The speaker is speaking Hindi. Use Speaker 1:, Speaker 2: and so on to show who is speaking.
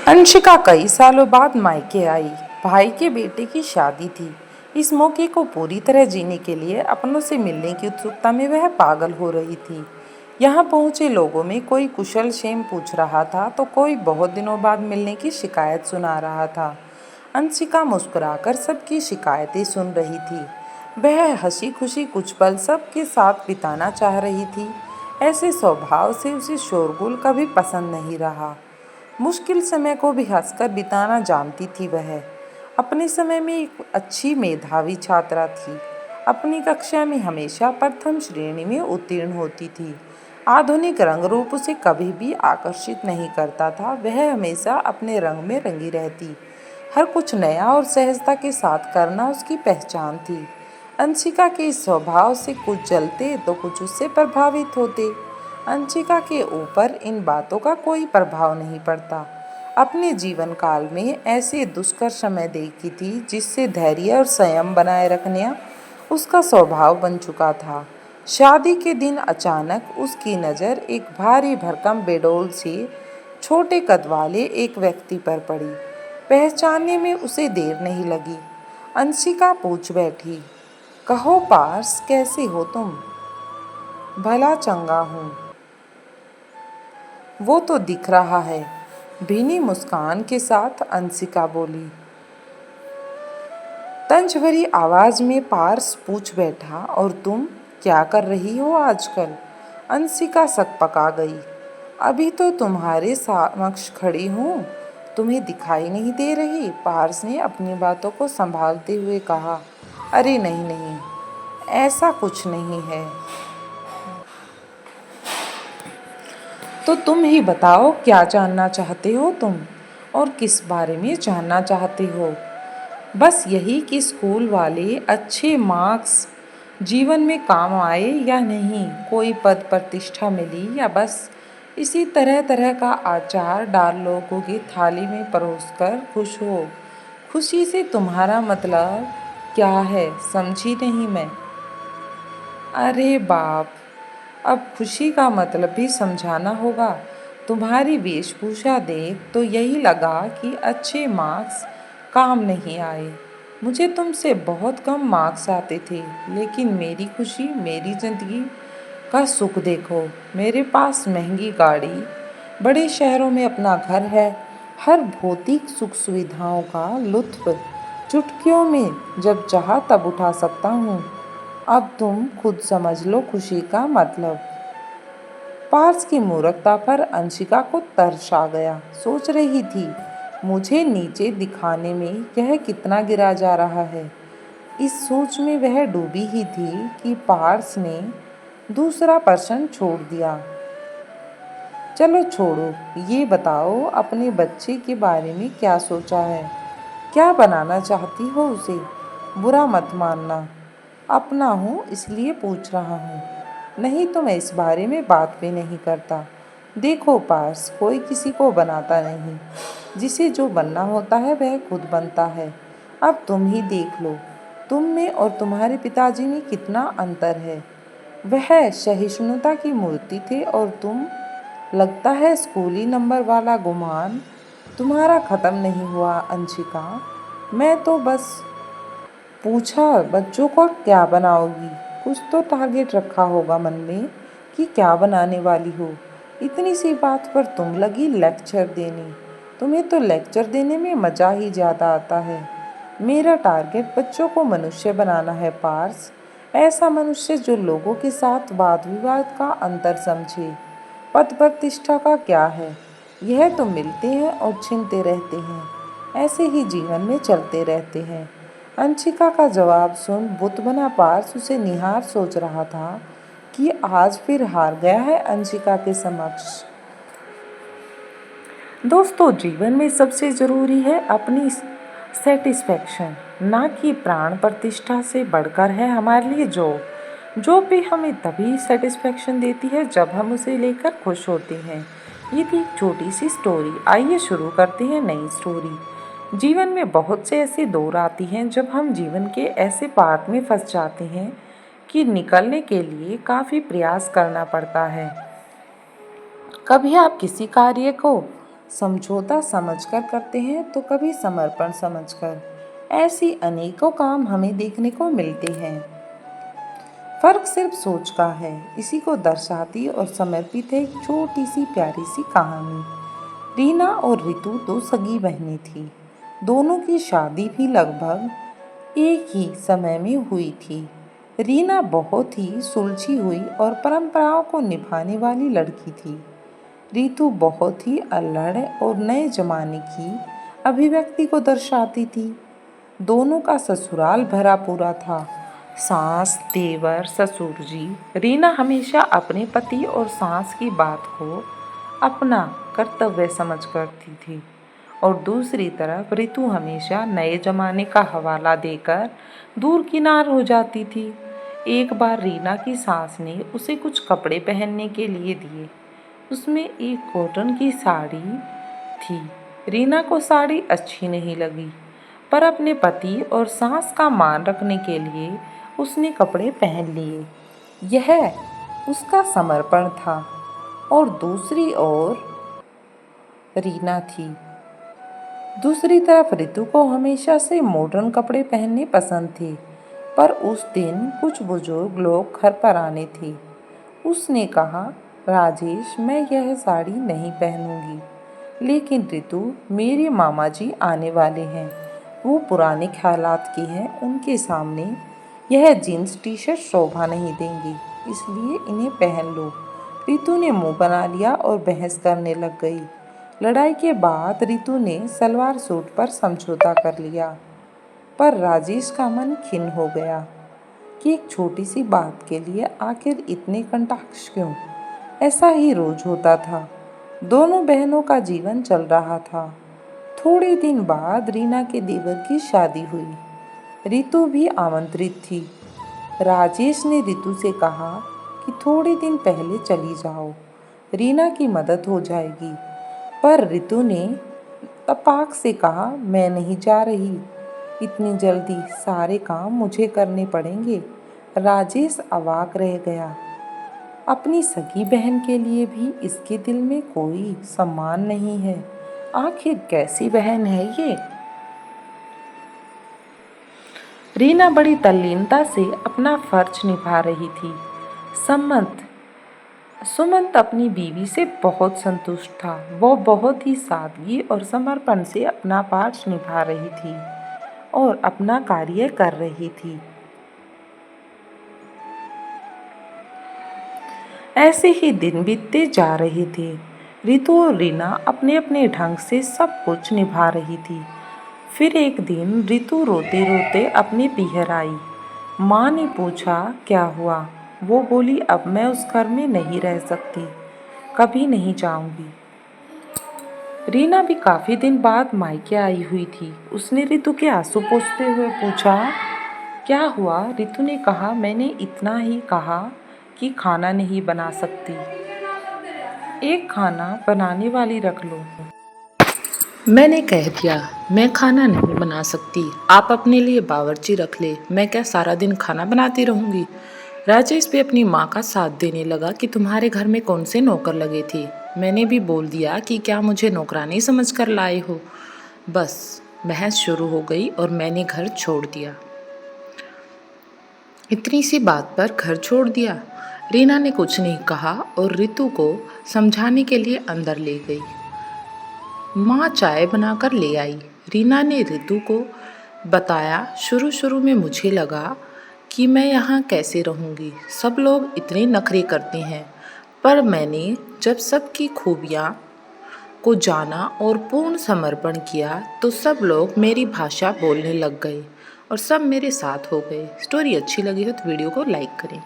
Speaker 1: अंशिका कई सालों बाद मायके आई। भाई के बेटे की शादी थी। इस मौके को पूरी तरह जीने के लिए अपनों से मिलने की उत्सुकता में वह पागल हो रही थी। यहाँ पहुंचे लोगों में कोई कुशल क्षेम पूछ रहा था तो कोई बहुत दिनों बाद मिलने की शिकायत सुना रहा था। अंशिका मुस्कुराकर सबकी शिकायतें सुन रही थी। वह हंसी खुशी कुछ पल सबके साथ बिताना चाह रही थी। ऐसे स्वभाव से उसे शोरगुल कभी पसंद नहीं रहा। मुश्किल समय को भी हंसकर बिताना जानती थी वह। अपने समय में एक अच्छी मेधावी छात्रा थी। अपनी कक्षा में हमेशा प्रथम श्रेणी में उत्तीर्ण होती थी। आधुनिक रंग रूप उसे कभी भी आकर्षित नहीं करता था। वह हमेशा अपने रंग में रंगी रहती। हर कुछ नया और सहजता के साथ करना उसकी पहचान थी। अंशिका के इस स्वभाव से कुछ जलते तो कुछ उससे प्रभावित होते। अंशिका के ऊपर इन बातों का कोई प्रभाव नहीं पड़ता। अपने जीवन काल में ऐसे दुष्कर समय देखी थी जिससे धैर्य और संयम बनाए रखना उसका स्वभाव बन चुका था। शादी के दिन अचानक उसकी नज़र एक भारी भरकम बेडोल से छोटे कद वाले एक व्यक्ति पर पड़ी। पहचानने में उसे देर नहीं लगी। अंशिका पूछ बैठी, कहो पार्स, कैसे हो तुम? भला चंगा हूँ। वो तो दिख रहा है, भीनी मुस्कान के साथ अंशिका बोली। तंज भरी आवाज में पार्स पूछ बैठा, और तुम क्या कर रही हो आजकल? अंशिका सकपका गई। अभी तो तुम्हारे समक्ष खड़ी हूँ, तुम्हें दिखाई नहीं दे रही? पार्स ने अपनी बातों को संभालते हुए कहा। अरे नहीं नहीं, ऐसा कुछ नहीं है। तो तुम ही बताओ, क्या जानना चाहते हो तुम? और किस बारे में जानना चाहते हो? बस यही कि स्कूल वाले अच्छे मार्क्स जीवन में काम आए या नहीं, कोई पद प्रतिष्ठा मिली या बस इसी तरह तरह का आचार डाल लोगों की थाली में परोसकर खुश हो। खुशी से तुम्हारा मतलब क्या है, समझी नहीं मैं। अरे बाप, अब खुशी का मतलब भी समझाना होगा। तुम्हारी वेशभूषा देख तो यही लगा कि अच्छे मार्क्स काम नहीं आए। मुझे तुमसे बहुत कम मार्क्स आते थे, लेकिन मेरी खुशी, मेरी ज़िंदगी का सुख देखो। मेरे पास महंगी गाड़ी, बड़े शहरों में अपना घर है। हर भौतिक सुख सुविधाओं का लुत्फ चुटकियों में जब चाहा तब उठा सकता हूँ। अब तुम खुद समझ लो खुशी का मतलब। पार्स की मूर्खता पर अंशिका को तरस आ गया। सोच रही थी, मुझे नीचे दिखाने में यह कितना गिरा जा रहा है। इस सोच में वह डूबी ही थी कि पार्स ने दूसरा प्रश्न छोड़ दिया। चलो छोड़ो, ये बताओ अपने बच्चे के बारे में क्या सोचा है? क्या बनाना चाहती हो उसे? बुरा मत मानना, अपना हूँ इसलिए पूछ रहा हूँ, नहीं तो मैं इस बारे में बात भी नहीं करता। देखो पार्स, कोई किसी को बनाता नहीं। जिसे जो बनना होता है वह खुद बनता है। अब तुम ही देख लो, तुम में और तुम्हारे पिताजी में कितना अंतर है। वह सहिष्णुता की मूर्ति थे और तुम, लगता है स्कूली नंबर वाला गुमान तुम्हारा ख़त्म नहीं हुआ। अंशिका, मैं तो बस पूछा, बच्चों को क्या बनाओगी? कुछ तो टारगेट रखा होगा मन में कि क्या बनाने वाली हो। इतनी सी बात पर तुम लगी लेक्चर देने। तुम्हें तो लेक्चर देने में मज़ा ही ज़्यादा आता है। मेरा टारगेट बच्चों को मनुष्य बनाना है पार्स। ऐसा मनुष्य जो लोगों के साथ वाद विवाद का अंतर समझे। पद प्रतिष्ठा का क्या है, यह तो मिलते हैं और छिनते रहते हैं। ऐसे ही जीवन में चलते रहते हैं। अंशिका का जवाब सुन बुत बना पार्स उसे निहार सोच रहा था कि आज फिर हार गया है अंशिका के समक्ष। दोस्तों, जीवन में सबसे ज़रूरी है अपनी सेटिस्फैक्शन, ना कि प्राण प्रतिष्ठा से बढ़कर है हमारे लिए जॉब भी हमें तभी सेटिस्फैक्शन देती है जब हम उसे लेकर खुश होते हैं। ये थी एक छोटी सी स्टोरी। आइए शुरू करते हैं नई स्टोरी। जीवन में बहुत से ऐसे दौर आती हैं जब हम जीवन के ऐसे पार्ट में फंस जाते हैं कि निकलने के लिए काफ़ी प्रयास करना पड़ता है। कभी आप किसी कार्य को समझौता समझकर करते हैं तो कभी समर्पण समझकर। ऐसी अनेकों काम हमें देखने को मिलते हैं। फर्क सिर्फ सोच का है। इसी को दर्शाती और समर्पित है एक छोटी सी प्यारी सी कहानी। रीना और रितु दो सगी बहनें थीं। दोनों की शादी भी लगभग एक ही समय में हुई थी। रीना बहुत ही सुलझी हुई और परंपराओं को निभाने वाली लड़की थी। रितु बहुत ही अल्लड़ और नए जमाने की अभिव्यक्ति को दर्शाती थी। दोनों का ससुराल भरा पूरा था। सास, देवर, ससुर जी। रीना हमेशा अपने पति और सास की बात को अपना कर्तव्य समझ करती थी और दूसरी तरफ रितु हमेशा नए जमाने का हवाला देकर दूर किनार हो जाती थी। एक बार रीना की सास ने उसे कुछ कपड़े पहनने के लिए दिए। उसमें एक कॉटन की साड़ी थी। रीना को साड़ी अच्छी नहीं लगी, पर अपने पति और सास का मान रखने के लिए उसने कपड़े पहन लिए। यह उसका समर्पण था। और दूसरी ओर रीना थी। दूसरी तरफ रितु को हमेशा से मॉडर्न कपड़े पहनने पसंद थे, पर उस दिन कुछ बुजुर्ग लोग घर पर आने थे। उसने कहा, राजेश, मैं यह साड़ी नहीं पहनूंगी। लेकिन रितु, मेरे मामा जी आने वाले हैं। वो पुराने ख्यालात के हैं। उनके सामने यह जीन्स टी शर्ट शोभा नहीं देंगी, इसलिए इन्हें पहन लो। रितु ने मुंह बना लिया और बहस करने लग गई। लड़ाई के बाद रितु ने सलवार सूट पर समझौता कर लिया, पर राजेश का मन खिन्न हो गया कि एक छोटी सी बात के लिए आखिर इतने कंटाक्ष क्यों। ऐसा ही रोज होता था। दोनों बहनों का जीवन चल रहा था। थोड़े दिन बाद रीना के देवर की शादी हुई। रितु भी आमंत्रित थी। राजेश ने रितु से कहा कि थोड़े दिन पहले चली जाओ, रीना की मदद हो जाएगी। पर रितु ने तपाक से कहा, मैं नहीं जा रही। इतनी जल्दी सारे काम मुझे करने पड़ेंगे। राजेश अवाक रह गया। अपनी सगी बहन के लिए भी इसके दिल में कोई सम्मान नहीं है। आखिर कैसी बहन है ये। रीना बड़ी तल्लीनता से अपना फर्ज निभा रही थी। सुमंत अपनी बीवी से बहुत संतुष्ट था। वो बहुत ही सादगी और समर्पण से अपना फर्ज निभा रही थी और अपना कार्य कर रही थी। ऐसे ही दिन बीतते जा रहे थे। रितु और रीना अपने अपने ढंग से सब कुछ निभा रही थी। फिर एक दिन रितु रोते रोते अपने पीहर आई। माँ ने पूछा, क्या हुआ। वो बोली, अब मैं उस घर में नहीं रह सकती, कभी नहीं जाऊंगी। रीना भी काफ़ी दिन बाद मायके आई हुई थी। उसने रितु के आंसू पोंछते हुए पूछा, क्या हुआ। रितु ने कहा, मैंने इतना ही कहा कि खाना नहीं बना सकती, एक खाना बनाने वाली रख लो।
Speaker 2: मैंने कह दिया, मैं खाना नहीं बना सकती, आप अपने लिए बावर्ची रख ले। मैं क्या सारा दिन खाना बनाती रहूंगी। राजेश भी अपनी माँ का साथ देने लगा कि तुम्हारे घर में कौन से नौकर लगे थे। मैंने भी बोल दिया कि क्या मुझे नौकरानी समझ कर लाए हो। बस बहस शुरू हो गई और मैंने घर छोड़ दिया। इतनी सी बात पर घर छोड़ दिया। रीना ने कुछ नहीं कहा और रितु को समझाने के लिए अंदर ले गई। माँ चाय बनाकर ले आई। रीना ने रितु को बताया, शुरू में मुझे लगा कि मैं यहाँ कैसे रहूँगी, सब लोग इतने नखरे करते हैं। पर मैंने जब सबकी खूबियाँ को जाना और पूर्ण समर्पण किया तो सब लोग मेरी भाषा बोलने लग गए और सब मेरे साथ हो गए। स्टोरी अच्छी लगी हो तो वीडियो को लाइक करें।